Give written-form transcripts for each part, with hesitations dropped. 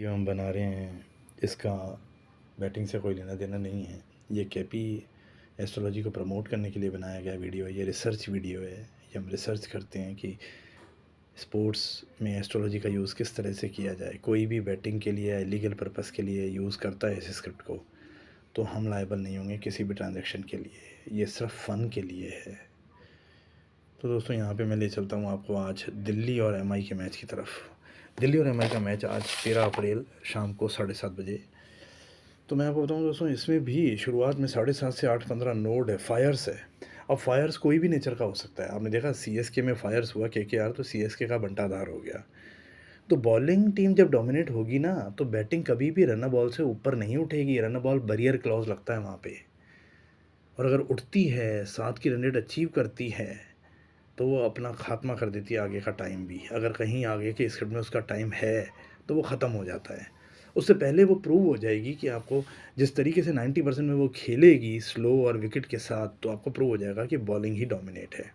Video हम बना रहे हैं, इसका बैटिंग से कोई लेना देना नहीं है। ये केपी एस्ट्रोलॉजी को प्रमोट करने के लिए बनाया गया वीडियो है। ये रिसर्च वीडियो है। ये हम रिसर्च करते हैं कि स्पोर्ट्स में एस्ट्रोलॉजी का यूज़ किस तरह से किया जाए। कोई भी बैटिंग के लिए या लीगल पर्पस के लिए यूज़ करता है इस स्क्रिप्ट को, तो हम लायबल नहीं होंगे किसी भी ट्रांजैक्शन के लिए। ये सिर्फ फ़न के लिए है। तो दोस्तों, यहाँ पे मैं ले चलता हूँ आपको आज दिल्ली और एमआई के मैच की तरफ। दिल्ली और एमआई का मैच आज 13 अप्रैल शाम को 7:30 बजे। तो मैं आपको बताऊँ दोस्तों, इसमें भी शुरुआत में 7:30 से 8:15 नोड है, फायर्स है। अब फायर्स कोई भी नेचर का हो सकता है। आपने देखा सीएसके में फायर्स हुआ केकेआर, तो सीएसके का बंटाधार हो गया। तो बॉलिंग टीम जब डोमिनेट होगी ना, तो बैटिंग कभी भी रन बॉल से ऊपर नहीं उठेगी। रन बॉल बैरियर क्लॉज लगता है वहाँ पे। और अगर उठती है, 7 की रन रेट अचीव करती है, तो वो अपना ख़ात्मा कर देती है आगे का टाइम भी। अगर कहीं आगे के स्क्रिप्ट में उसका टाइम है, तो वो ख़त्म हो जाता है। उससे पहले वो प्रूव हो जाएगी कि आपको जिस तरीके से 90% में वो खेलेगी स्लो और विकेट के साथ, तो आपको प्रूव हो जाएगा कि बॉलिंग ही डोमिनेट है।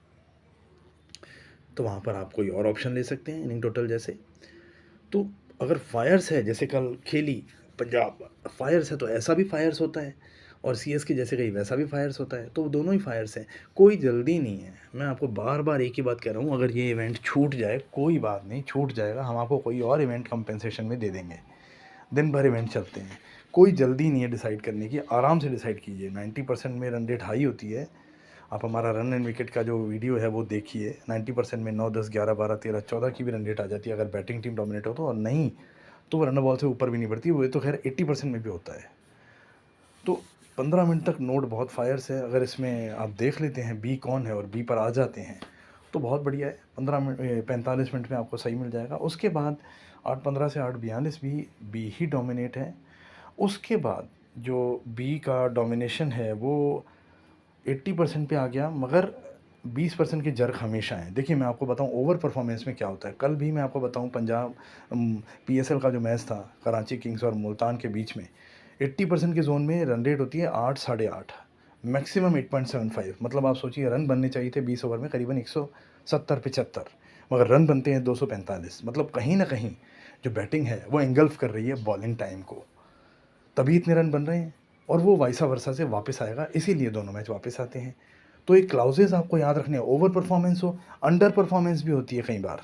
तो वहाँ पर आप कोई और ऑप्शन ले सकते हैं इनिंग टोटल जैसे। तो अगर फायर्स है, जैसे कल खेली पंजाब, फायर्स है तो ऐसा भी फायर्स होता है, और सीएसके जैसे कहीं वैसा भी फायर्स होता है। तो दोनों ही फायर्स हैं, कोई जल्दी नहीं है। मैं आपको बार बार एक ही बात कह रहा हूँ, अगर ये इवेंट छूट जाए कोई बात नहीं, छूट जाएगा, हम आपको कोई और इवेंट कंपेंसेशन में दे देंगे। दिन भर इवेंट चलते हैं, कोई जल्दी नहीं है डिसाइड करने की। आराम से डिसाइड कीजिए। 90% में रन रेट हाई होती है। आप हमारा रन एंड विकेट का जो वीडियो है वो देखिए। 90% में 9, 10, 11, 12, 13, 14 की भी रन रेट आ जाती है अगर बैटिंग टीम डोमिनेट हो तो। और नहीं तो वो रन बॉल से ऊपर भी नहीं बढ़ती। वो तो खैर 80% में भी होता है। तो 15 मिनट तक नोट बहुत फायर्स है। अगर इसमें आप देख लेते हैं बी कौन है और बी पर आ जाते हैं, तो बहुत बढ़िया है। 45 मिनट में आपको सही मिल जाएगा। उसके बाद 8:15 से 8:42 भी बी ही डोमिनेट है। उसके बाद जो बी का डोमिनेशन है वो 80% पे आ गया, मगर 20% के जर्क हमेशा हैं। देखिए, मैं आपको बताऊं ओवर परफॉर्मेंस में क्या होता है। कल भी मैं आपको बताऊं पंजाब पीएसएल का जो मैच था कराची किंग्स और मुल्तान के बीच में, 80% के जोन में रन रेट होती है 8, 8.5, मैक्सिमम 8.75। मतलब आप सोचिए, रन बनने चाहिए थे 20 ओवर में करीबन 170-75, मगर रन बनते हैं 245। मतलब कहीं ना कहीं जो बैटिंग है वो एंगल्फ कर रही है बॉलिंग टाइम को, तभी इतने रन बन रहे हैं। और वो वाइसा वर्सा से वापस आएगा, इसीलिए दोनों मैच वापस आते हैं। तो एक क्लाउजेज आपको याद रखने हैं। ओवर परफॉर्मेंस हो, अंडर परफॉर्मेंस भी होती है कई बार।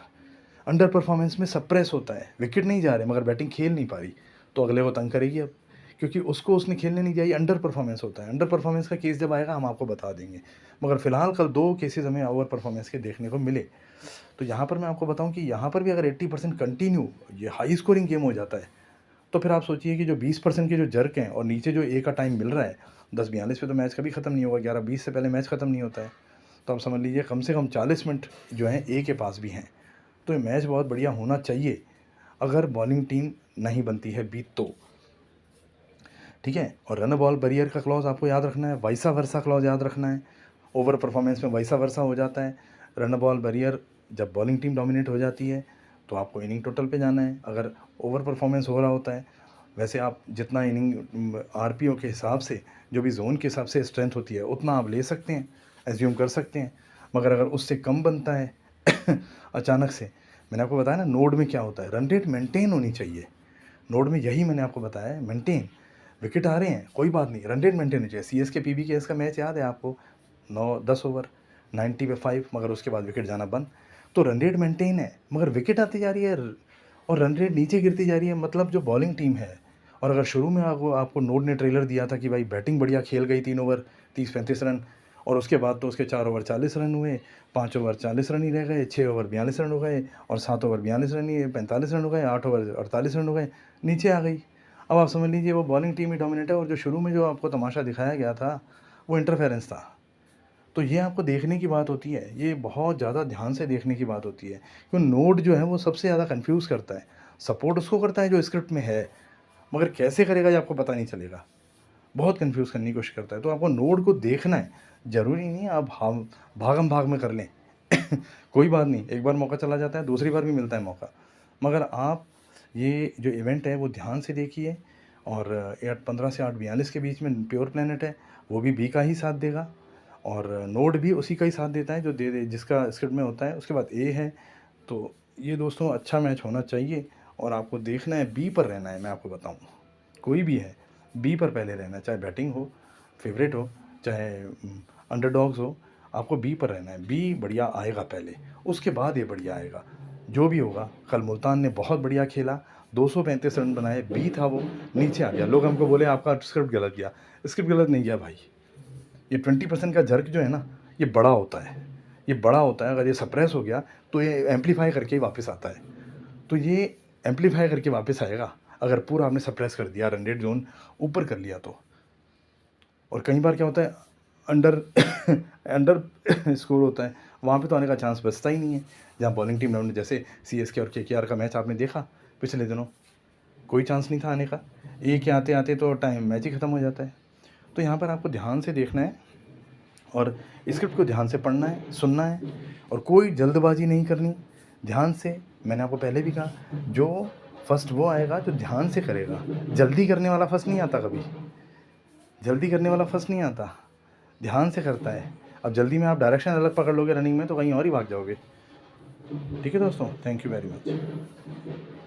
अंडर परफॉर्मेंस में सप्रेस होता है, विकेट नहीं जा रहे मगर बैटिंग खेल नहीं पा रही, तो अगले को तंग करेगी अब, क्योंकि उसको उसने खेलने नहीं दिया। ये अंडर परफॉर्मेंस होता है। अंडर परफॉर्मेंस का केस जब आएगा हम आपको बता देंगे। मगर फिलहाल कल 2 केसेस हमें ओवर परफॉर्मेंस के देखने को मिले। तो यहाँ पर मैं आपको बताऊँ कि यहाँ पर भी अगर 80% कंटिन्यू ये हाई स्कोरिंग गेम हो जाता है, तो फिर आप सोचिए कि जो 20% के जो जर्क हैं और नीचे जो ए का टाइम मिल रहा है, 10:42 पे तो मैच कभी ख़त्म नहीं होगा। 11:20 से पहले मैच ख़त्म नहीं होता है। तो आप समझ लीजिए कम से कम 40 मिनट जो हैं ए के पास भी हैं। तो ये मैच बहुत बढ़िया होना चाहिए अगर बॉलिंग टीम नहीं बनती है बीत तो। ठीक है। और रन बॉल बैरियर का क्लॉज आपको याद रखना है, वाइसा वर्सा क्लॉज याद रखना है। ओवर परफॉर्मेंस में वाइसा वर्सा हो जाता है। रन बॉल बैरियर जब बॉलिंग टीम डोमिनेट हो जाती है, तो आपको इनिंग टोटल पे जाना है। अगर ओवर परफॉर्मेंस हो रहा होता है, वैसे आप जितना इनिंग आरपीओ के हिसाब से, जो भी जोन के हिसाब से स्ट्रेंथ होती है, उतना आप ले सकते हैं, एज्यूम कर सकते हैं। मगर अगर उससे कम बनता है अचानक से, मैंने आपको बताया ना नोड में क्या होता है, रन रेट मेंटेन होनी चाहिए। नोड में यही मैंने आपको बताया है, मेंटेन। विकेट आ रहे हैं कोई बात नहीं, रन रेट मेंटेन होनी चाहिए। सीएसके पीबीकेएस का मैच याद है आपको, 9-10 ओवर 90 पे 5, मगर उसके बाद विकेट जाना बंद। तो रन रेट मेंटेन है, मगर विकेट आती जा रही है और रन रेट नीचे गिरती जा रही है। मतलब जो बॉलिंग टीम है, और अगर शुरू में आपको आपको नोड ने ट्रेलर दिया था कि भाई बैटिंग बढ़िया खेल गई, 3 ओवर 30-35 रन, और उसके बाद तो उसके 4 ओवर 40 रन हुए, 5 ओवर 40 रन ही रह गए, 6 ओवर 42 रन हो गए, और 7 ओवर 42 रन ही 45 रन हो गए, 8 ओवर 48 रन हो गए, नीचे आ गई। अब आप समझ लीजिए वो बॉलिंग टीम ही डोमिनेट है, और जो शुरू में जो आपको तमाशा दिखाया गया था वो इंटरफेरेंस था। तो ये आपको देखने की बात होती है, ये बहुत ज़्यादा ध्यान से देखने की बात होती है, क्योंकि नोट जो है वो सबसे ज़्यादा कंफ्यूज करता है। सपोर्ट उसको करता है जो स्क्रिप्ट में है, मगर कैसे करेगा ये आपको पता नहीं चलेगा। बहुत कंफ्यूज करने की कोशिश करता है। तो आपको नोट को देखना है, ज़रूरी नहीं है आप हम भागम भाग में कर लें कोई बात नहीं, एक बार मौका चला जाता है, दूसरी बार भी मिलता है मौका। मगर आप ये जो इवेंट है वो ध्यान से देखिए। और 8:15 से 8:42 के बीच में प्योर प्लेनेट है, वो भी बी का ही साथ देगा, और नोड भी उसी का ही साथ देता है जो दे जिसका स्क्रिप्ट में होता है। उसके बाद ए है। तो ये दोस्तों अच्छा मैच होना चाहिए। और आपको देखना है, बी पर रहना है। मैं आपको बताऊँ, कोई भी है, बी पर पहले रहना है, चाहे बैटिंग हो, फेवरेट हो, चाहे अंडरडॉग्स हो, आपको बी पर रहना है। बी बढ़िया आएगा पहले, उसके बाद ये बढ़िया आएगा। जो भी होगा, कल मुल्तान ने बहुत बढ़िया खेला, 235 रन बनाए, बी था वो, नीचे आ गया। लोग हमको बोले आपका स्क्रिप्ट गलत गया। स्क्रिप्ट गलत नहीं गया भाई, ये 20% का जर्क जो है ना, ये बड़ा होता है, ये बड़ा होता है। अगर ये सप्रेस हो गया तो ये एम्पलीफाई करके ही वापस आता है। तो ये एम्पलीफाई करके वापस आएगा अगर पूरा आपने सप्रेस कर दिया, रन रेट जोन ऊपर कर लिया तो। और कई बार क्या होता है, अंडर अंडर स्कोर होता है, वहाँ पे तो आने का चांस बचता ही नहीं है। जहाँ बॉलिंग टीम ने, जैसे सीएसके और केकेआर का मैच आपने देखा पिछले दिनों, कोई चांस नहीं था आने का, एक के आते आते तो टाइम मैच ही ख़त्म हो जाता है। तो यहाँ पर आपको ध्यान से देखना है और स्क्रिप्ट को ध्यान से पढ़ना है, सुनना है, और कोई जल्दबाजी नहीं करनी, ध्यान से। मैंने आपको पहले भी कहा, जो फर्स्ट वो आएगा जो ध्यान से करेगा। जल्दी करने वाला फर्स्ट नहीं आता कभी, जल्दी करने वाला फर्स्ट नहीं आता, ध्यान से करता है। अब जल्दी में आप डायरेक्शन अलग पकड़ लोगे रनिंग में तो कहीं और ही भाग जाओगे। ठीक है दोस्तों, थैंक यू वेरी मच।